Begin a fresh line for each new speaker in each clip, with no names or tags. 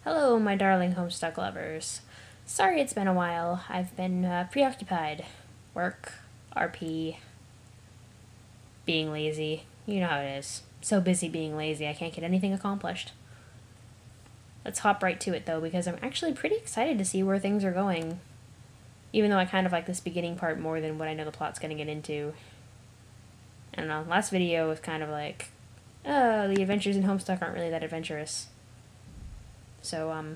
Hello, my darling Homestuck lovers. Sorry it's been a while. I've been preoccupied. Work, RP, being lazy. You know how it is. So busy being lazy, I can't get anything accomplished. Let's hop right to it, though, because I'm actually pretty excited to see where things are going. Even though I kind of like this beginning part more than what I know the plot's going to get into. I don't know, last video was kind of like, oh, the adventures in Homestuck aren't really that adventurous. So,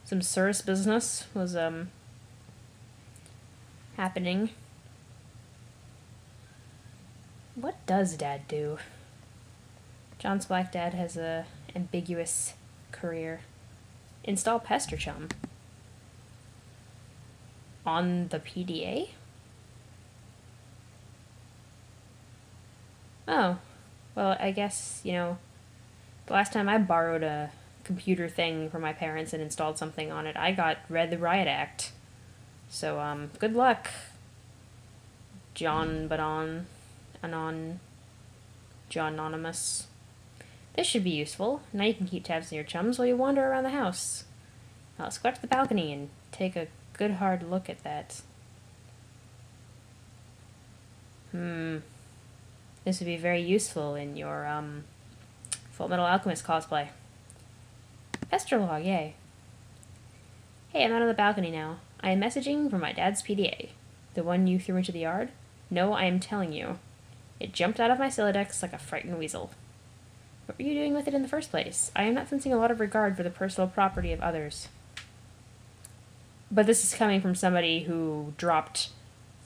some serious business was, happening. What does Dad do? John's black dad has a ambiguous career. Install Pester Chum. On the PDA? Oh. Well, I guess, you know, the last time I borrowed a computer thing from my parents and installed something on it, I read the Riot Act. So, good luck, John John Anonymous. This should be useful. Now you can keep tabs on your chums while you wander around the house. Now let's go up to the balcony and take a good hard look at that. This would be very useful in your, Full Metal Alchemist cosplay. Pester log, yay. Hey, I'm out on the balcony now. I am messaging from my dad's PDA. The one you threw into the yard? No, I am telling you. It jumped out of my Silodex like a frightened weasel. What were you doing with it in the first place? I am not sensing a lot of regard for the personal property of others. But this is coming from somebody who dropped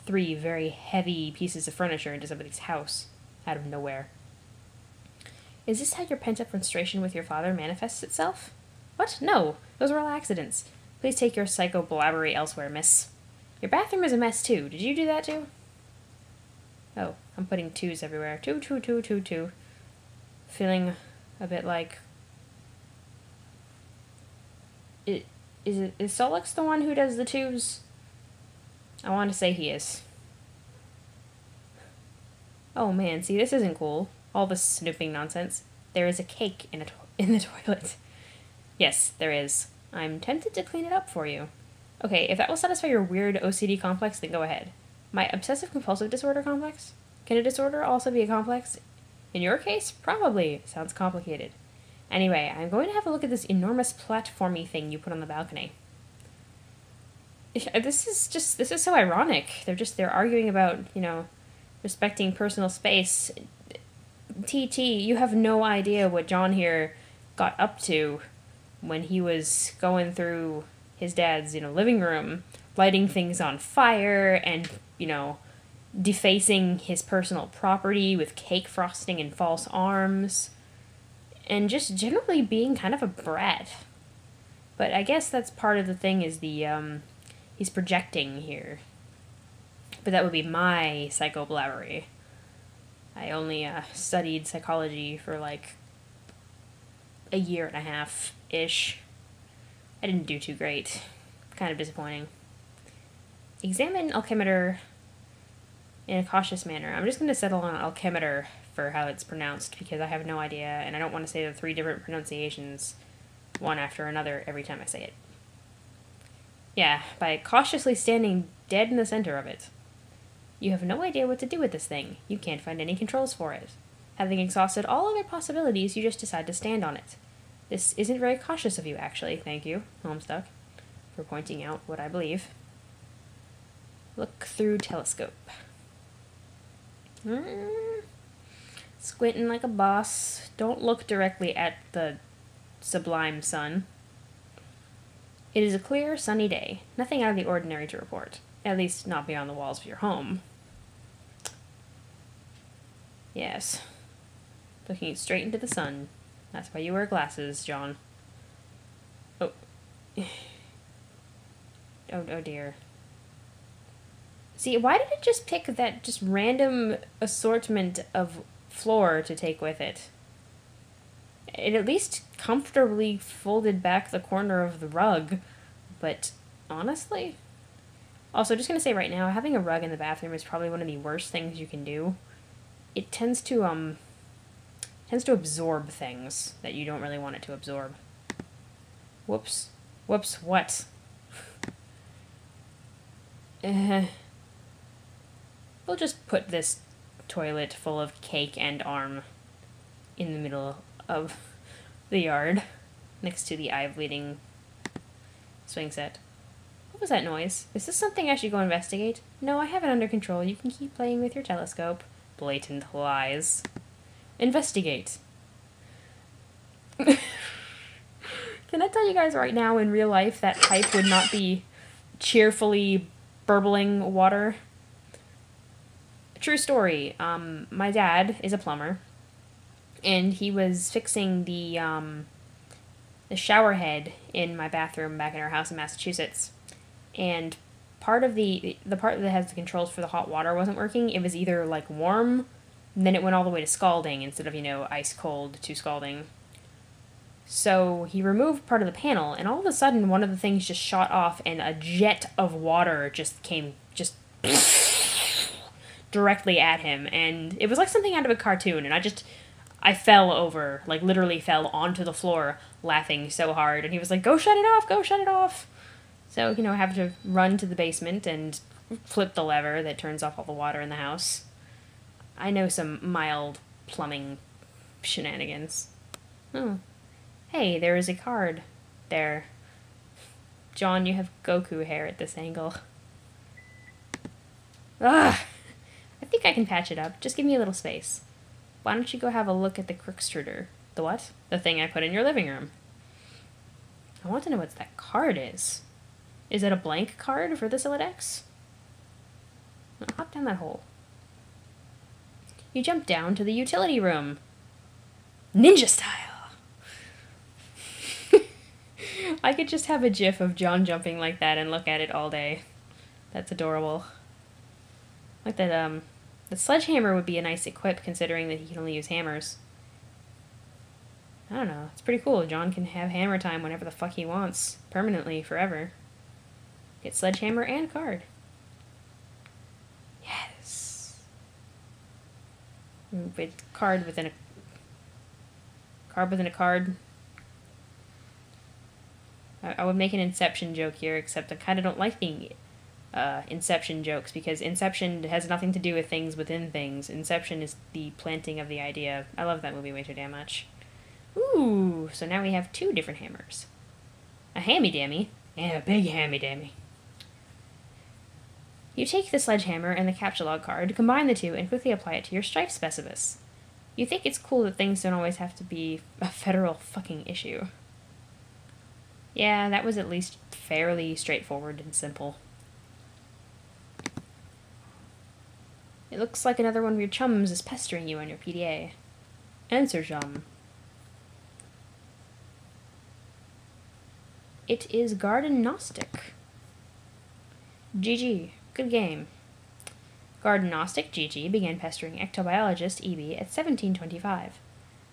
3 very heavy pieces of furniture into somebody's house out of nowhere. Is this how your pent-up frustration with your father manifests itself? What? No! Those were all accidents. Please take your psycho-blabbery elsewhere, miss. Your bathroom is a mess, too. Did you do that, too? Oh, I'm putting 2s everywhere. 2, 2, 2, 2, 2. Feeling a bit like... Is Solix the one who does the 2s? I want to say he is. Oh man, see, this isn't cool. All this snooping nonsense. There is a cake in the toilet. Yes, there is. I'm tempted to clean it up for you. Okay, if that will satisfy your weird OCD complex, then go ahead. My obsessive-compulsive disorder complex? Can a disorder also be a complex? In your case, probably. Sounds complicated. Anyway, I'm going to have a look at this enormous platformy thing you put on the balcony. This is so ironic. They're arguing about, you know, respecting personal space. TT, you have no idea what John here got up to when he was going through his dad's, you know, living room, lighting things on fire and, you know, defacing his personal property with cake frosting and false arms, and just generally being kind of a brat. But I guess that's part of the thing is he's projecting here. But that would be my psychoblabbery. I only studied psychology for like a year and a half-ish. I didn't do too great. Kind of disappointing. Examine alchemeter in a cautious manner. I'm just going to settle on alchemeter for how it's pronounced because I have no idea and I don't want to say the 3 different pronunciations one after another every time I say it. Yeah, by cautiously standing dead in the center of it. You have no idea what to do with this thing. You can't find any controls for it. Having exhausted all other possibilities, you just decide to stand on it. This isn't very cautious of you, actually. Thank you, Homestuck, for pointing out what I believe. Look through telescope. Squinting like a boss. Don't look directly at the sublime sun. It is a clear, sunny day. Nothing out of the ordinary to report. At least not beyond the walls of your home. Yes. Looking straight into the sun. That's why you wear glasses, John. Oh. Oh dear. See, why did it just pick that just random assortment of floor to take with it? It at least comfortably folded back the corner of the rug, but honestly? Also, just gonna say right now, having a rug in the bathroom is probably one of the worst things you can do. It tends to absorb things that you don't really want it to absorb. Whoops. Whoops, what? We'll just put this toilet full of cake and arm in the middle of the yard, next to the eye-bleeding swing set. What was that noise? Is this something I should go investigate? No, I have it under control. You can keep playing with your telescope. Blatant lies. Investigate. Can I tell you guys right now, in real life, that pipe would not be cheerfully burbling water? True story. My dad is a plumber, and he was fixing the shower head in my bathroom back in our house in Massachusetts. And part of the part that has the controls for the hot water wasn't working. It was either like warm, and then it went all the way to scalding instead of, ice cold to scalding. So he removed part of the panel, and all of a sudden one of the things just shot off, and a jet of water just came directly at him, and it was like something out of a cartoon, and I fell over, like literally fell onto the floor laughing so hard, and he was like, go shut it off, go shut it off. So, I have to run to the basement and flip the lever that turns off all the water in the house. I know some mild plumbing shenanigans. Oh. Hey, there is a card there. John, you have Goku hair at this angle. Ugh! I think I can patch it up. Just give me a little space. Why don't you go have a look at the Crookstruder? The what? The thing I put in your living room. I want to know what that card is. Is it a blank card for the Siladex? Hop down that hole. You jump down to the utility room. Ninja style! I could just have a gif of John jumping like that and look at it all day. That's adorable. Like that, the sledgehammer would be a nice equip considering that he can only use hammers. I don't know. It's pretty cool. John can have hammer time whenever the fuck he wants. Permanently, forever. Get sledgehammer and card. Yes. With card within a card within a card. I would make an Inception joke here, except I kind of don't like the Inception jokes, because Inception has nothing to do with things within things. Inception is the planting of the idea. I love that movie way too damn much. Ooh, so now we have two different hammers. A hammy-dammy and a big hammy-dammy. You take the sledgehammer and the captcha card, combine the two, and quickly apply it to your strife specibus. You think it's cool that things don't always have to be a federal fucking issue. Yeah, that was at least fairly straightforward and simple. It looks like another one of your chums is pestering you on your PDA. Answer, chum. It is Garden Gnostic. GG. Good game. Garden Gnostic, GG, began pestering ectobiologist EB at 1725.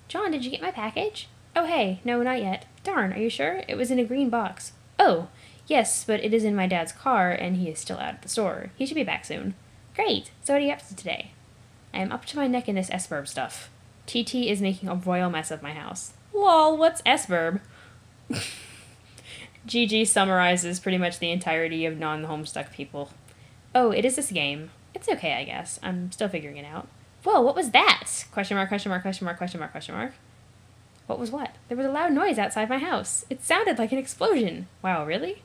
John, did you get my package? Oh, hey, no, not yet. Darn, are you sure? It was in a green box. Oh, yes, but it is in my dad's car, and he is still out at the store. He should be back soon. Great. So what are you up to today? I am up to my neck in this S-burb stuff. TT is making a royal mess of my house. Lol, what's S-burb? GG summarizes pretty much the entirety of non-Homestuck people. Oh, it is this game. It's okay, I guess. I'm still figuring it out. Whoa, what was that? Question mark, question mark, question mark, question mark, question mark. What was what? There was a loud noise outside my house. It sounded like an explosion. Wow, really?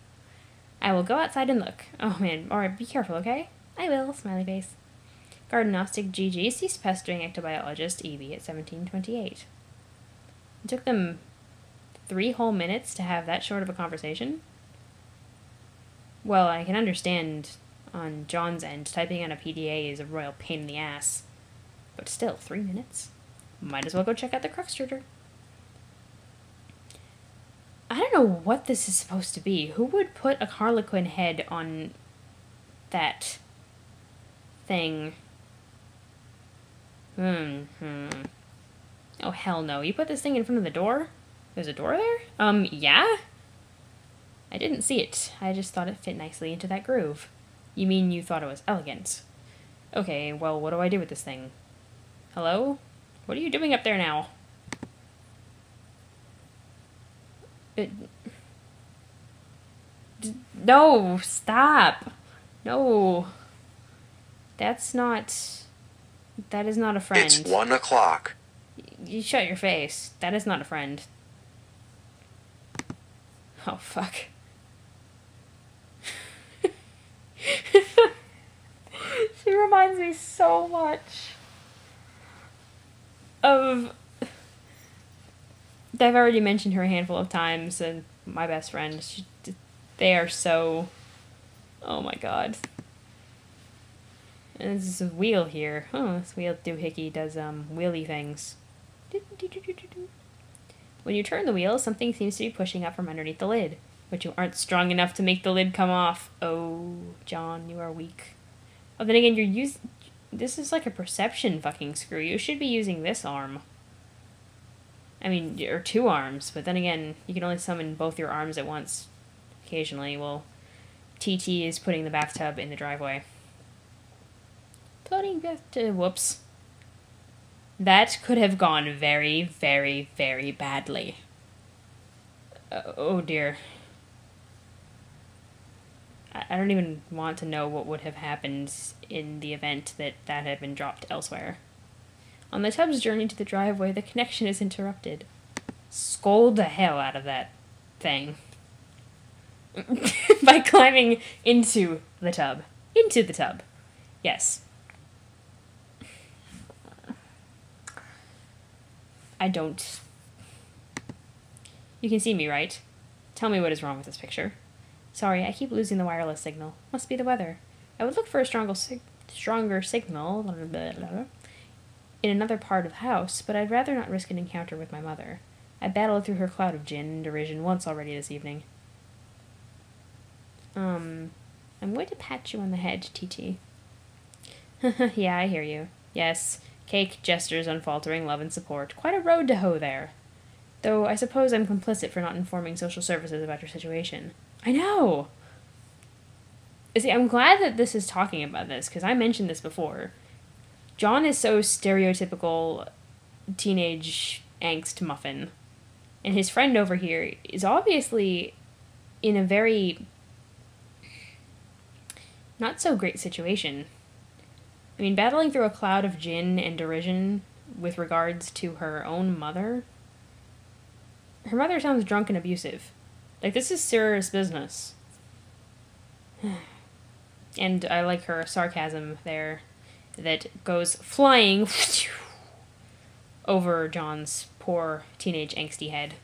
I will go outside and look. Oh, man. Alright, be careful, okay? I will. Smiley face. Garden Gnostic GG ceased pestering ectobiologist EB at 1728. It took them 3 whole minutes to have that short of a conversation? Well, I can understand on John's end, typing on a PDA is a royal pain in the ass. But still, 3 minutes? Might as well go check out the Crookstruder. I don't know what this is supposed to be. Who would put a Harlequin head on that thing? Oh, hell no. You put this thing in front of the door? There's a door there? Yeah? I didn't see it. I just thought it fit nicely into that groove. You mean you thought it was elegant? Okay, well, what do I do with this thing? Hello? What are you doing up there now? No, stop. No. That is not a friend.
It's 1 o'clock.
You shut your face. That is not a friend. Oh, fuck. She reminds me so much of... I've already mentioned her a handful of times, and my best friend. They are so... Oh my god. And there's a wheel here. Oh, this wheel doohickey does, wheelie things. When you turn the wheel, something seems to be pushing up from underneath the lid, but you aren't strong enough to make the lid come off. Oh, John, you are weak. Oh, then again, you're using... This is like a perception fucking screw. You should be using this arm. I mean, or two arms, but then again, you can only summon both your arms at once. Occasionally. Well, TT is putting the bathtub in the driveway. Floating bathtub. Whoops. That could have gone very, very, very badly. Oh dear. I don't even want to know what would have happened in the event that had been dropped elsewhere. On the tub's journey to the driveway, the connection is interrupted. Scold the hell out of that thing. By climbing into the tub. Into the tub. Yes. I don't... You can see me, right? Tell me what is wrong with this picture. Sorry, I keep losing the wireless signal. Must be the weather. I would look for a stronger signal blah, blah, blah, in another part of the house, but I'd rather not risk an encounter with my mother. I battled through her cloud of gin and derision once already this evening. I'm going to pat you on the head, TT. Yeah, I hear you. Yes, cake, gestures, unfaltering love and support. Quite a road to hoe there. Though I suppose I'm complicit for not informing social services about your situation. I know! See, I'm glad that this is talking about this, because I mentioned this before. John is so stereotypical teenage angst muffin. And his friend over here is obviously in a very not so great situation. I mean, battling through a cloud of gin and derision with regards to her own mother. Her mother sounds drunk and abusive. Like, this is serious business. And I like her sarcasm there that goes flying over John's poor teenage angsty head.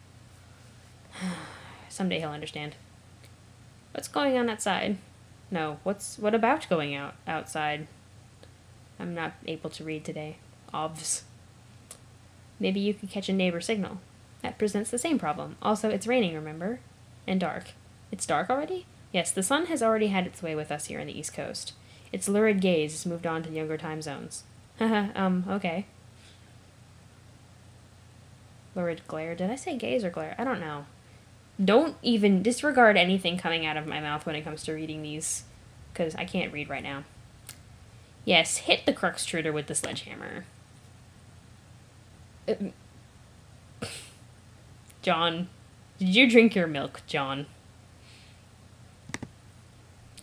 Someday he'll understand. What's going on outside? No, what about going outside? I'm not able to read today. Ovs. Maybe you could catch a neighbor signal. That presents the same problem. Also, it's raining, remember? And dark. It's dark already? Yes, the sun has already had its way with us here on the East Coast. Its lurid gaze has moved on to younger time zones. Haha, okay. Lurid glare. Did I say gaze or glare? I don't know. Don't even disregard anything coming out of my mouth when it comes to reading these, because I can't read right now. Yes, hit the Cruxtruder with the sledgehammer. John, did you drink your milk, John?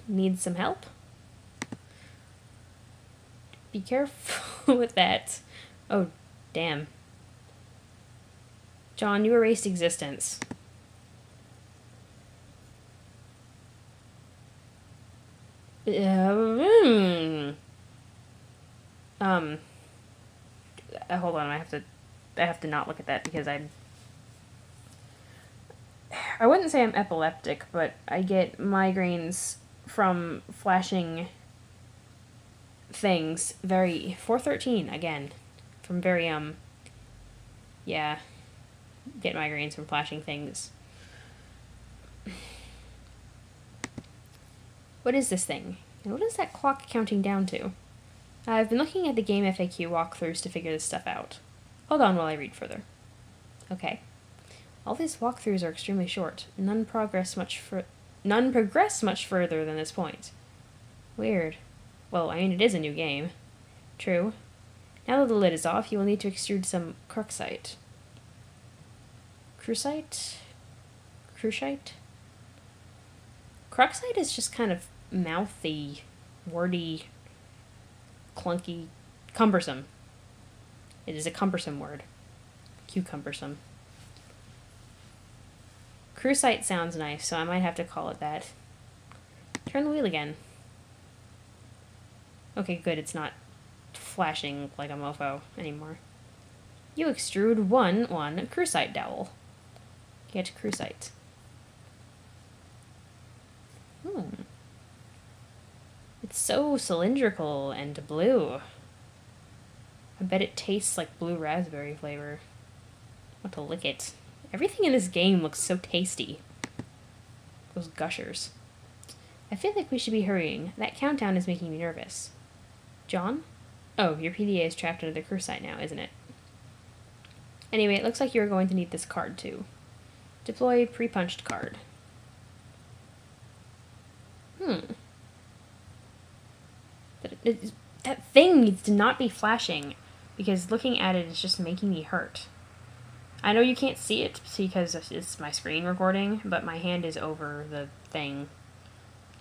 Need some help? Be careful with that. Oh, damn. John, you erased existence. Hold on, I have to not look at that because I wouldn't say I'm epileptic, but I get migraines from flashing things. 413 again, from very yeah, get migraines from flashing things. What is this thing? And what is that clock counting down to? I've been looking at the game FAQ walkthroughs to figure this stuff out. Hold on while I read further. Okay. All these walkthroughs are extremely short. None progress much further than this point. Weird. Well, I mean, it is a new game. True. Now that the lid is off, you will need to extrude some cruxite. Crucite? Crucite? Cruxite is just kind of mouthy, wordy, clunky, cumbersome. It is a cumbersome word. Cucumbersome. Crucite sounds nice, so I might have to call it that. Turn the wheel again. Okay, good, it's not flashing like a mofo anymore. You extrude one crucite dowel. Get crucite. It's so cylindrical and blue. I bet it tastes like blue raspberry flavor. I want to lick it. Everything in this game looks so tasty. Those gushers. I feel like we should be hurrying. That countdown is making me nervous. John? Oh, your PDA is trapped under the crucite now, isn't it? Anyway, it looks like you're going to need this card too. Deploy pre-punched card. That thing needs to not be flashing, because looking at it is just making me hurt. I know you can't see it because it's my screen recording, but my hand is over the thing.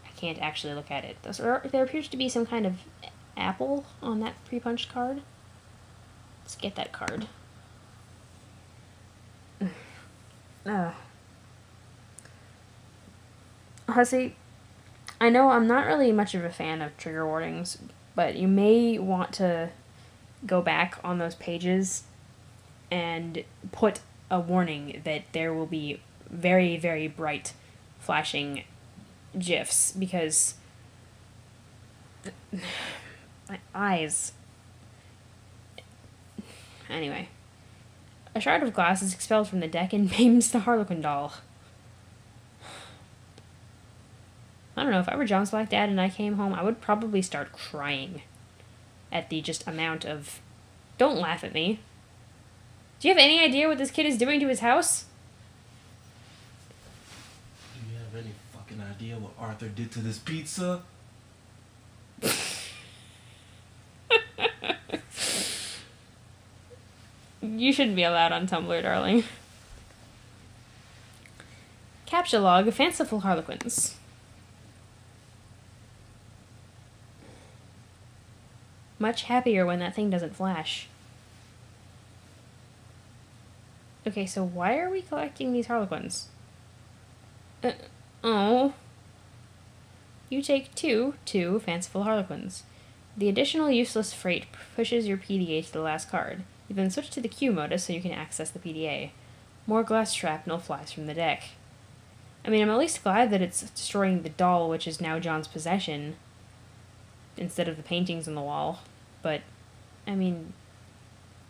I can't actually look at it. There appears to be some kind of apple on that pre-punched card. Let's get that card. Hussie, I know I'm not really much of a fan of trigger warnings, but you may want to go back on those pages and put a warning that there will be very, very bright flashing GIFs, because my eyes. Anyway. A shard of glass is expelled from the deck and maims the Harlequin doll. I don't know, if I were John's black dad and I came home, I would probably start crying at the just amount of... Don't laugh at me. Do you have any idea what this kid is doing to his house?
Do you have any fucking idea what Arthur did to this pizza?
You shouldn't be allowed on Tumblr, darling. Captcha log, fanciful harlequins. Much happier when that thing doesn't flash. Okay, so why are we collecting these harlequins? Oh. You take two fanciful harlequins. The additional useless freight pushes your PDA to the last card. You then switch to the Q modus so you can access the PDA. More glass shrapnel flies from the deck. I mean, I'm at least glad that it's destroying the doll, which is now John's possession, instead of the paintings on the wall. But, I mean,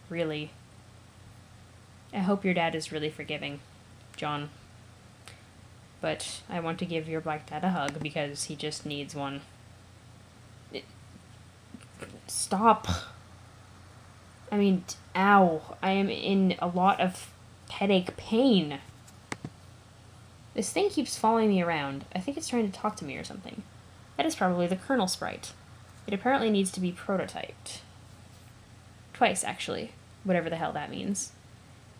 really. I hope your dad is really forgiving, John. But I want to give your black dad a hug because he just needs one. Stop. I mean, ow. I am in a lot of headache pain. This thing keeps following me around. I think it's trying to talk to me or something. That is probably the kernelsprite. It apparently needs to be prototyped. Twice, actually. Whatever the hell that means.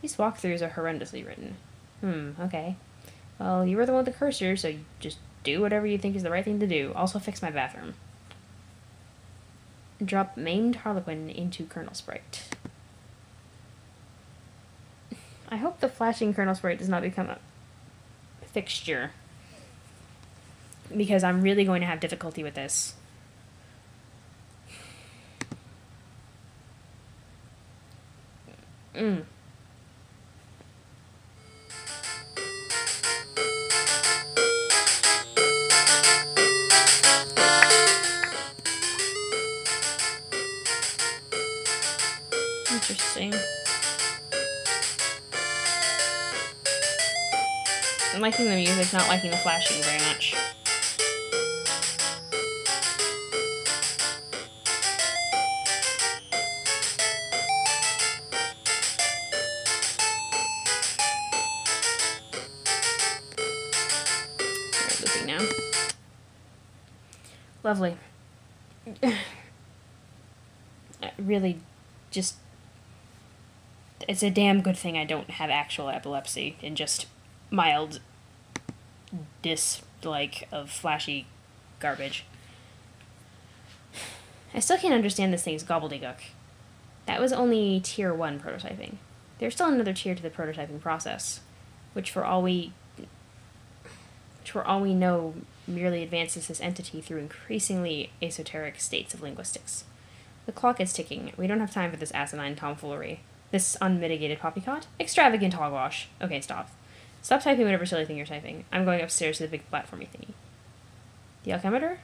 These walkthroughs are horrendously written. Okay. Well, you were the one with the cursor, so you just do whatever you think is the right thing to do. Also fix my bathroom. Drop maimed harlequin into kernelsprite. I hope the flashing kernelsprite does not become a fixture, because I'm really going to have difficulty with this. Interesting. I'm liking the music, not liking the flashing very much. They're looping now. Lovely. Really, just... It's a damn good thing I don't have actual epilepsy and just mild like of flashy garbage. I still can't understand this thing's gobbledygook. That was only tier 1 prototyping. There's still another tier to the prototyping process, which for all we know merely advances this entity through increasingly esoteric states of linguistics. The clock is ticking. We don't have time for this asinine tomfoolery. This unmitigated poppycock? Extravagant hogwash. Okay, stop. Stop typing whatever silly thing you're typing. I'm going upstairs to the big platformy thingy. The alchemeter?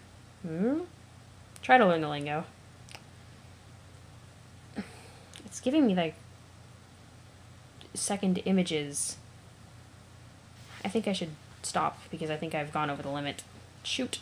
Try to learn the lingo. It's giving me, like, second images. I think I should stop, because I think I've gone over the limit. Shoot.